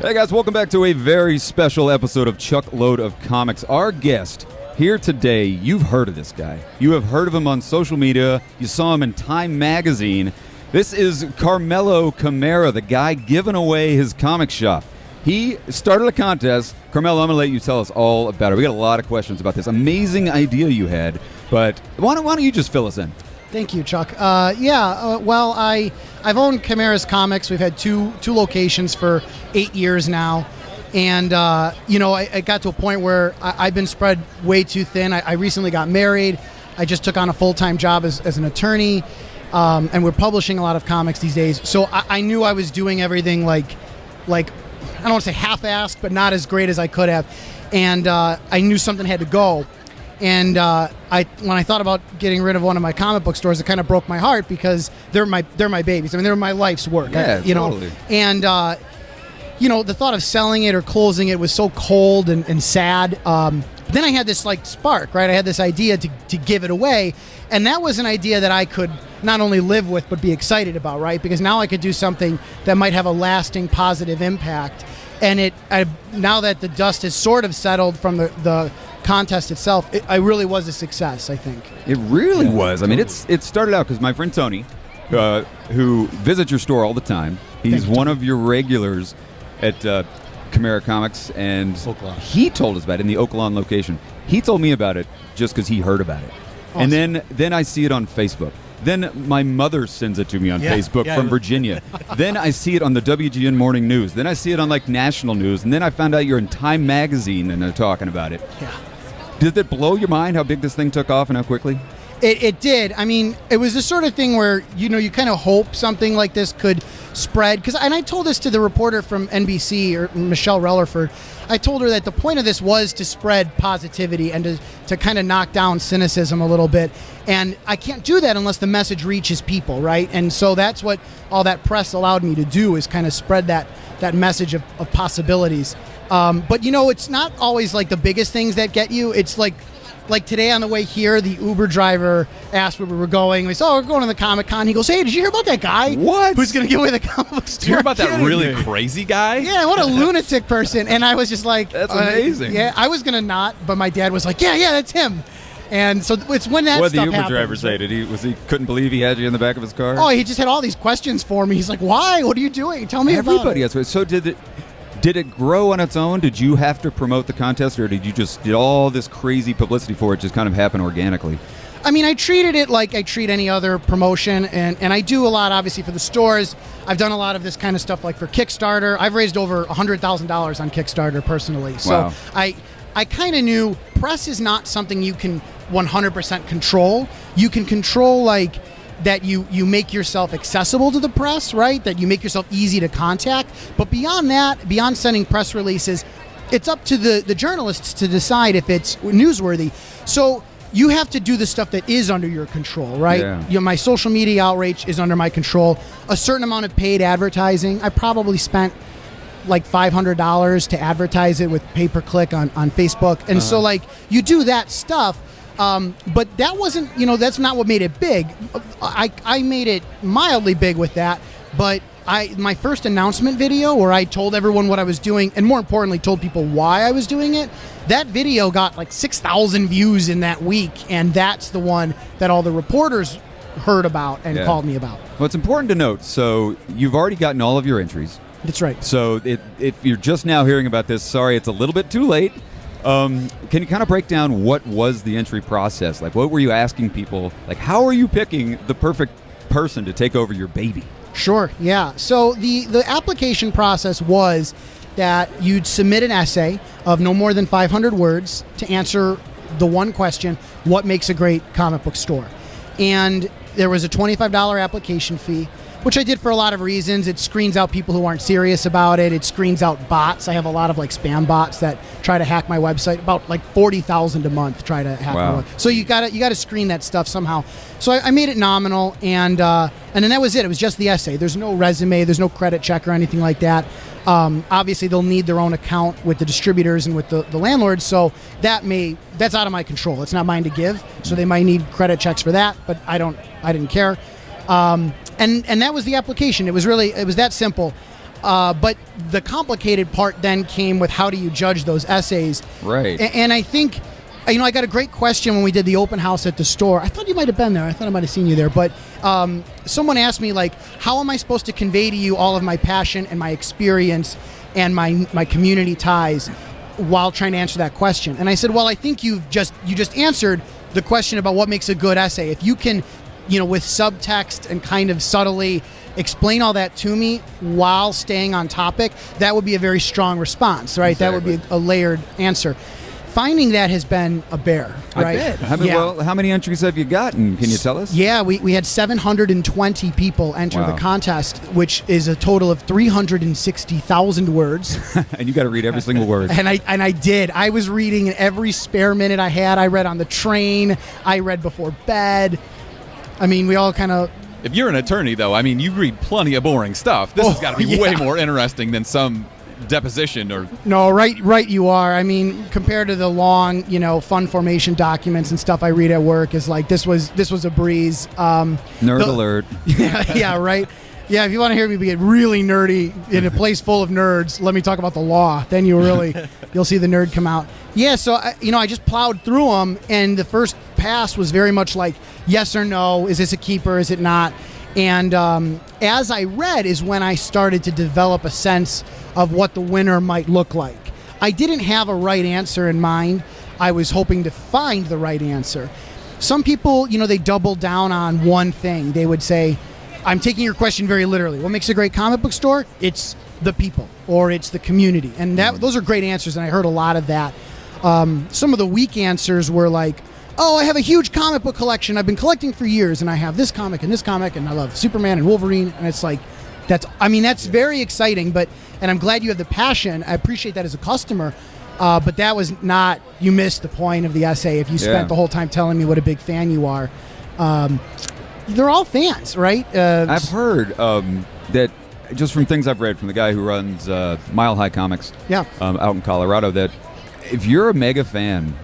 Hey guys, welcome back to a very special episode of Chuckload of Comics. Our guest here today, you've heard of this guy. You have heard of him on social media. You saw him in Time magazine. This is Carmelo Chimera, the guy giving away his comic shop. He started a contest. Carmelo, I'm going to let you tell us all about it. We got a lot of questions about this amazing idea you had, but why don't you just fill us in? Thank you, Chuck. Well, I've owned Chimera's Comics. We've had two locations for 8 years now. And, I got to a point where I've been spread way too thin. I recently got married. I just took on a full-time job as an attorney. And we're publishing a lot of comics these days. So I knew I was doing everything like I don't want to say half-assed, but not as great as I could have. And I knew something had to go. And when I thought about getting rid of one of my comic book stores, it kind of broke my heart because they're my babies. I mean, they're my life's work. Yeah, totally. And the thought of selling it or closing it was so cold and sad. Then I had this spark, right? I had this idea to give it away, and that was an idea that I could not only live with but be excited about, right? Because now I could do something that might have a lasting positive impact. And now that the dust has sort of settled from the contest itself, I really was a success, I think. It really was. I mean, it started out because my friend Tony, who visits your store all the time, he's one of your regulars at Chimera Comics, and he told us about it in the Oaklawn location. He told me about it just because he heard about it. Awesome. And then I see it on Facebook. Then my mother sends it to me on Facebook from Virginia. Then I see it on the WGN Morning News. Then I see it on national news. And then I found out you're in Time magazine and they're talking about it. Yeah. Did it blow your mind how big this thing took off and how quickly? It did. I mean, it was the sort of thing where, you kind of hope something like this could spread. And I told this to the reporter from NBC, or Michelle Rellerford. I told her that the point of this was to spread positivity and to kind of knock down cynicism a little bit. And I can't do that unless the message reaches people, right? And so that's what all that press allowed me to do, is kind of spread that message of possibilities. But, it's not always the biggest things that get you. It's like today on the way here, the Uber driver asked where we were going. We said, we're going to the Comic-Con. He goes, hey, did you hear about that guy? What? Who's going to give away the comic book store? Did you hear about that really crazy guy? Yeah, what a lunatic person. And I was just like... That's amazing. Yeah, I was going to not, but my dad was like, yeah, that's him. And so it's when that what stuff did the Uber happens. driver say? Did he couldn't believe he had you in the back of his car? Oh, he just had all these questions for me. He's like, why? What are you doing? Tell me about it. Everybody has. So did it grow on its own? Did you have to promote the contest, or did all this crazy publicity for it just kind of happen organically? I mean, I treated it like I treat any other promotion, and I do a lot, obviously, for the stores. I've done a lot of this kind of stuff, for Kickstarter. I've raised over $100,000 on Kickstarter personally. So wow. I kind of knew press is not something you can 100% control. You can control, that you make yourself accessible to the press, right? That you make yourself easy to contact. But beyond that, beyond sending press releases, it's up to the journalists to decide if it's newsworthy. So you have to do the stuff that is under your control, right? Yeah. My social media outreach is under my control. A certain amount of paid advertising. I probably spent $500 to advertise it with pay-per-click on Facebook. And so you do that stuff. But that wasn't, that's not what made it big. I made it mildly big with that, but my first announcement video where I told everyone what I was doing, and more importantly, told people why I was doing it, that video got 6,000 views in that week, and that's the one that all the reporters heard about and called me about. Well, it's important to note, so you've already gotten all of your entries. That's right. So if you're just now hearing about this, sorry, it's a little bit too late. Can you kind of break down what was the entry process? What were you asking people? How are you picking the perfect person to take over your baby? Sure, yeah. So the application process was that you'd submit an essay of no more than 500 words to answer the one question, what makes a great comic book store? And there was a $25 application fee, which I did for a lot of reasons. It screens out people who aren't serious about it. It screens out bots. I have a lot of spam bots that try to hack my website. About 40,000 a month try to hack my website. So you got to screen that stuff somehow. So I made it nominal, and then that was it. It was just the essay. There's no resume. There's no credit check or anything like that. Obviously, they'll need their own account with the distributors and with the landlords. So that's out of my control. It's not mine to give. So they might need credit checks for that, but I didn't care. And that was the application. It was that simple. But the complicated part then came with how do you judge those essays? Right. And I think, I got a great question when we did the open house at the store. I thought you might have been there. I thought I might have seen you there. But someone asked me, like, how am I supposed to convey to you all of my passion and my experience and my community ties while trying to answer that question? And I said, well, I think you just answered the question about what makes a good essay. If you can, with subtext and kind of subtly explain all that to me while staying on topic, that would be a very strong response, right? Exactly. That would be a layered answer. Finding that has been a bear, right? I bet. Well, how many entries have you gotten? Can you tell us? Yeah, we had 720 people enter the contest, which is a total of 360,000 words. And you got to read every single word. And I did. I was reading in every spare minute I had. I read on the train. I read before bed. I mean, we all kind of... If you're an attorney, though, I mean, you read plenty of boring stuff. This has got to be way more interesting than some deposition or... No, right you are. I mean, compared to the long, fund formation documents and stuff I read at work, is like, this was a breeze. Nerd alert. Yeah, right. Yeah, if you want to hear me get really nerdy in a place full of nerds, let me talk about the law. Then you'll see the nerd come out. Yeah, so I just plowed through them, and the first pass was very much like yes or no. Is this a keeper? Is it not? And as I read is when I started to develop a sense of what the winner might look like. I didn't have a right answer in mind. I was hoping to find the right answer. Some people, they double down on one thing. They would say, I'm taking your question very literally. What makes a great comic book store? It's the people, or it's the community. And those are great answers, and I heard a lot of that. Some of the weak answers were like, oh, I have a huge comic book collection I've been collecting for years, and I have this comic, and I love Superman and Wolverine. And it's like, that's very exciting, and I'm glad you have the passion. I appreciate that as a customer. But that was not, you missed the point of the essay if you spent the whole time telling me what a big fan you are. They're all fans, right? I've heard that, just from things I've read from the guy who runs Mile High Comics out in Colorado, that if you're a mega fan,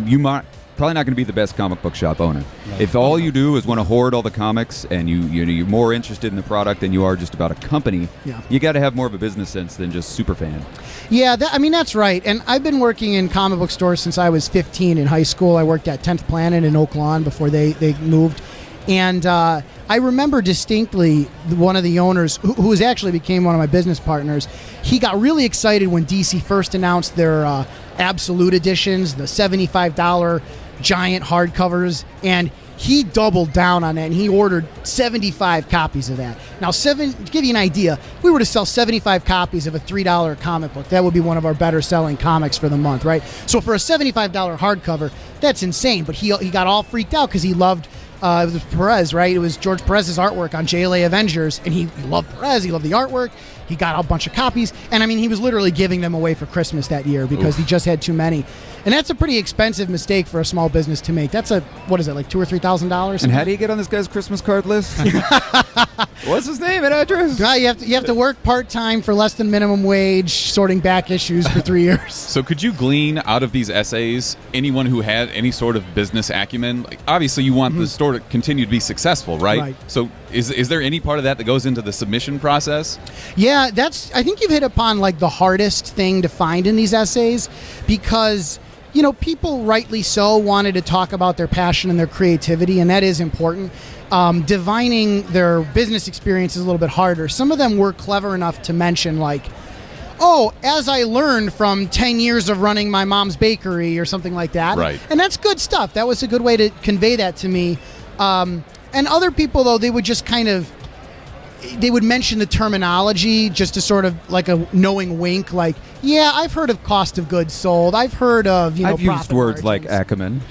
you might probably not going to be the best comic book shop owner. Right. If all you do is want to hoard all the comics and you're more interested in the product than you are just about a company, you got to have more of a business sense than just super fan. Yeah, that's right. And I've been working in comic book stores since I was 15 in high school. I worked at 10th Planet in Oak Lawn before they moved. And I remember distinctly one of the owners, who actually became one of my business partners, he got really excited when DC first announced their Absolute editions, the $75 giant hardcovers, and he doubled down on that, and he ordered 75 copies of that. Now, to give you an idea, if we were to sell 75 copies of a $3 comic book, that would be one of our better-selling comics for the month, right? So for a $75 hardcover, that's insane, but he got all freaked out because he loved... it was Perez, right? It was George Perez's artwork on JLA Avengers, and he loved Perez. He loved the artwork. He got a bunch of copies, and I mean, he was literally giving them away for Christmas that year because he just had too many. And that's a pretty expensive mistake for a small business to make. That's like $2,000 or $3,000? And how do you get on this guy's Christmas card list? What's his name and address? Well, you have to work part-time for less than minimum wage, sorting back issues for 3 years. So could you glean out of these essays anyone who had any sort of business acumen? Like, obviously, you want the store to continue to be successful, right? So is there any part of that goes into the submission process? Yeah, I think you've hit upon like the hardest thing to find in these essays, because people rightly so wanted to talk about their passion and their creativity, and that is important. Divining their business experience is a little bit harder. Some of them were clever enough to mention like, oh, as I learned from 10 years of running my mom's bakery or something like that. Right. And that's good stuff. That was a good way to convey that to me. And other people, though, they would just they would mention the terminology just to sort of like a knowing wink, like, yeah, I've heard of cost of goods sold. I've heard of, I've used words margins. like acumen.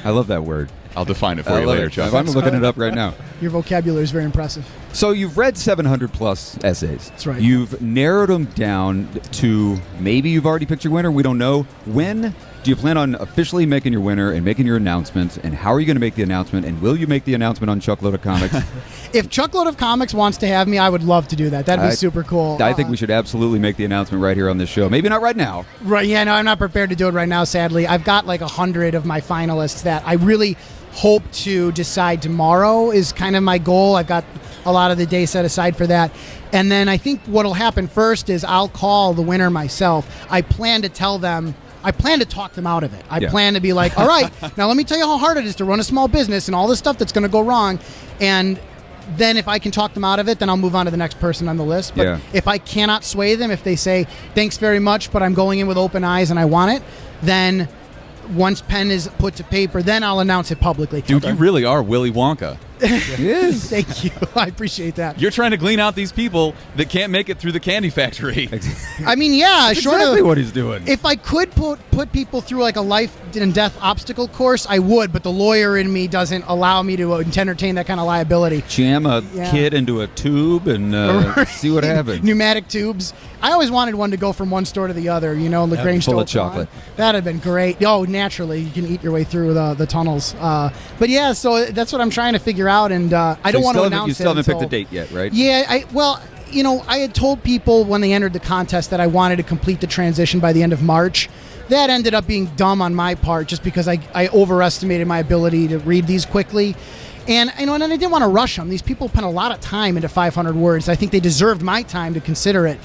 I love that word. I'll define it for you later, Chuck. I'm looking it up right now. Your vocabulary is very impressive. So you've read 700 plus essays. That's right. You've narrowed them down to maybe you've already picked your winner. We don't know. When do you plan on officially making your winner and making your announcement? And how are you going to make the announcement? And will you make the announcement on Chuckload of Comics? If Chuckload of Comics wants to have me, I would love to do that. That'd be super cool. I think we should absolutely make the announcement right here on this show. Maybe not right now. Right, yeah, no, I'm not prepared to do it right now, sadly. I've got like 100 of my finalists that I really hope to decide tomorrow is kind of my goal. I've got a lot of the day set aside for that. And then I think what'll happen first is I'll call the winner myself. I plan to talk them out of it. I plan to be like, all right, now let me tell you how hard it is to run a small business and all this stuff that's going to go wrong. And then if I can talk them out of it, then I'll move on to the next person on the list. But if I cannot sway them, if they say, thanks very much, but I'm going in with open eyes and I want it, then once pen is put to paper, then I'll announce it publicly. Dude, you really are Willy Wonka. Yes. Thank you. I appreciate that. You're trying to glean out these people that can't make it through the candy factory. I mean, yeah, That's short exactly of what he's doing. if I could put people through like a life and death obstacle course, I would, but the lawyer in me doesn't allow me to entertain that kind of liability. Jam a kid into a tube and see what happens. Pneumatic tubes. I always wanted one to go from one store to the other, LaGrange full to of chocolate. That'd have been great. Oh, naturally, you can eat your way through the tunnels. But yeah, so that's what I'm trying to figure out, and I don't want to announce it. You still haven't until, picked a date yet, right? Yeah, I had told people when they entered the contest that I wanted to complete the transition by the end of March. That ended up being dumb on my part just because I overestimated my ability to read these quickly. And and I didn't want to rush them. These people put a lot of time into 500 words. I think they deserved my time to consider it.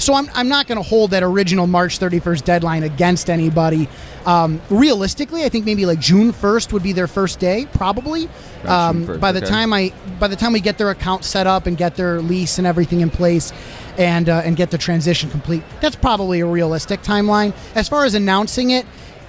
So I'm not going to hold that original March 31st deadline against anybody. Realistically, I think maybe like June 1st would be their first day, probably. By the time we get their account set up and get their lease and everything in place, and get the transition complete, that's probably a realistic timeline. As far as announcing it,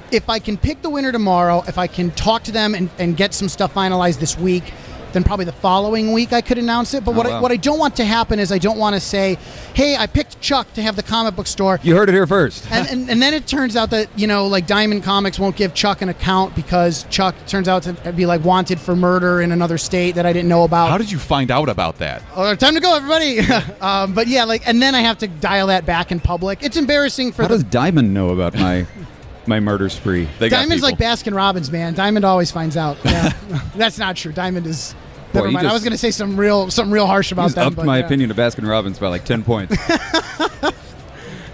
if I can pick the winner tomorrow, if I can talk to them and get some stuff finalized this week, then probably the following week I could announce it. But what I don't want to happen is I don't want to say, hey, I picked Chuck to have the comic book store. You heard it here first. and then it turns out that, like Diamond Comics won't give Chuck an account because Chuck turns out to be like wanted for murder in another state that I didn't know about. How did you find out about that? Oh, time to go, everybody. But yeah, and then I have to dial that back in public. It's embarrassing for How does Diamond know about my murder spree? Diamond's like Baskin Robbins, man. Diamond always finds out. Yeah. That's not true. Diamond is... Never mind. I was going to say something real harsh about them. Upped my opinion of Baskin Robbins by like 10 points.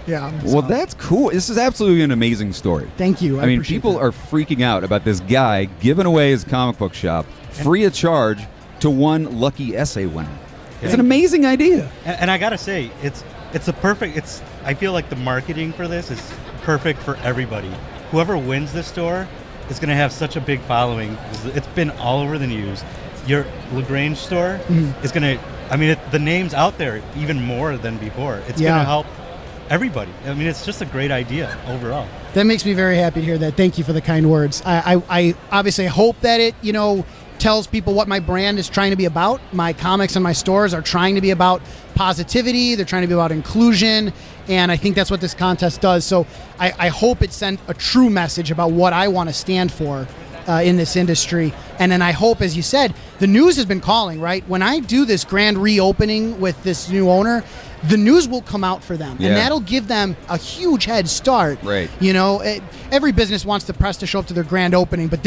Yeah. Well, that's cool. This is absolutely an amazing story. Thank you. I mean, people are freaking out about this guy giving away his comic book shop free of charge to one lucky essay winner. It's an amazing idea. And I got to say, it's a perfect. I feel like the marketing for this is perfect for everybody. Whoever wins this store is going to have such a big following. It's been all over the news. Your LaGrange store is going to, the name's out there even more than before. It's going to help everybody. I mean, it's just a great idea overall. That makes me very happy to hear that. Thank you for the kind words. I obviously hope that it, tells people what my brand is trying to be about. My comics and my stores are trying to be about positivity. They're trying to be about inclusion. And I think that's what this contest does. So I hope it sent a true message about what I want to stand for in this industry. And then I hope, as you said, the news has been calling, right? When I do this grand reopening with this new owner, the news will come out for them. And that'll give them a huge head start. Right. Every business wants the press to show up to their grand opening, but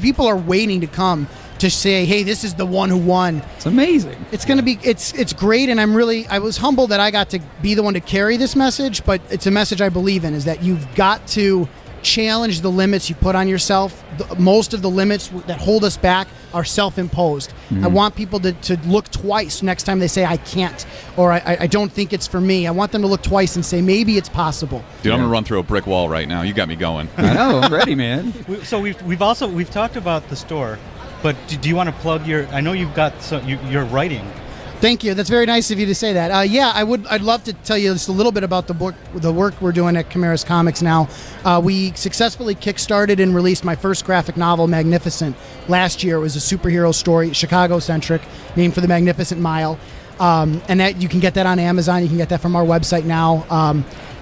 people are waiting to come to say, hey, this is the one who won. It's amazing. It's going to be, it's great. And I was humbled that I got to be the one to carry this message, but it's a message I believe in, is that you've got to challenge the limits you put on yourself. Most of the limits that hold us back are self-imposed. I want people to look twice next time they say I can't, or I don't think it's for me. I want them to look twice and say maybe it's possible. Dude, I'm gonna run through a brick wall right now. You got me going. I know, I'm ready, man. So we've talked about the store, but do you want to plug I know you've got your writing. Thank you. That's very nice of you to say that. I'd love to tell you just a little bit about the work we're doing at Carmelos Comics now. We successfully kickstarted and released my first graphic novel, Magnificent, last year. It was a superhero story, Chicago-centric, named for the Magnificent Mile. And that you can get that on Amazon. You can get that from our website now.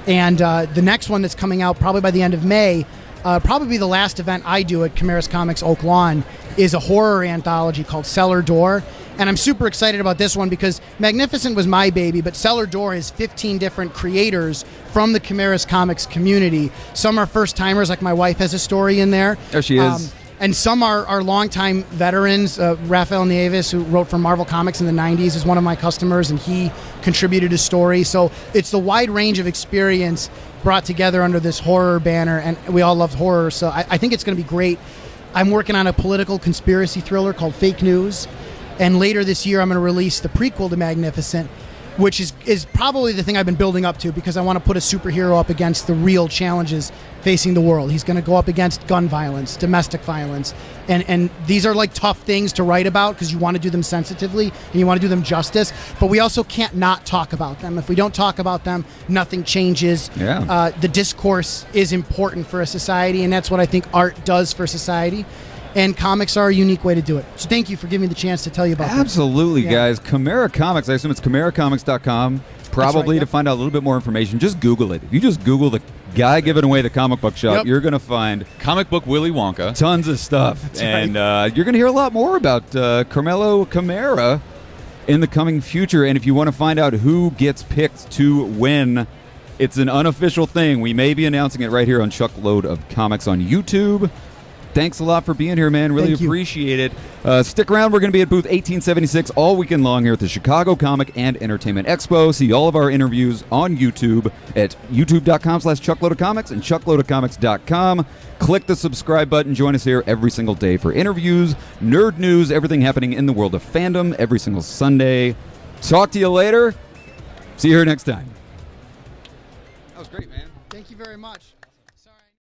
And the next one that's coming out probably by the end of May, probably the last event I do at Carmelos Comics Oak Lawn, is a horror anthology called Cellar Door. And I'm super excited about this one because Magnificent was my baby, but Cellar Door has 15 different creators from the Carmelos Comics community. Some are first-timers, like my wife has a story in there. Oh, she is. And some are longtime veterans. Rafael Nieves, who wrote for Marvel Comics in the 90s, is one of my customers, and he contributed a story. So it's the wide range of experience brought together under this horror banner, and we all love horror, so I think it's going to be great. I'm working on a political conspiracy thriller called Fake News. And later this year, I'm going to release the prequel to Magnificent, which is probably the thing I've been building up to, because I want to put a superhero up against the real challenges facing the world. He's going to go up against gun violence, domestic violence, and these are like tough things to write about because you want to do them sensitively and you want to do them justice, but we also can't not talk about them. If we don't talk about them, nothing changes. Yeah. The discourse is important for a society, and that's what I think art does for society. And comics are a unique way to do it. So thank you for giving me the chance to tell you about that. Absolutely, guys. Chimera Comics, I assume it's ChimeraComics.com, probably right, to find out a little bit more information. Just Google it. If you just Google the guy giving away the comic book shop, you're going to find Comic Book Willy Wonka. tons of stuff. That's and you're going to hear a lot more about Carmelo Chimera in the coming future. And if you want to find out who gets picked to win, it's an unofficial thing. We may be announcing it right here on Chuckload of Comics on YouTube. Thanks a lot for being here, man. Really Thank you. appreciate it. Stick around. We're going to be at booth 1876 all weekend long here at the Chicago Comic and Entertainment Expo. See all of our interviews on YouTube at youtube.com/chuckloadofcomics and chuckloadofcomics.com. Click the subscribe button. Join us here every single day for interviews, nerd news, everything happening in the world of fandom every single Sunday. Talk to you later. See you here next time. That was great, man. Thank you very much.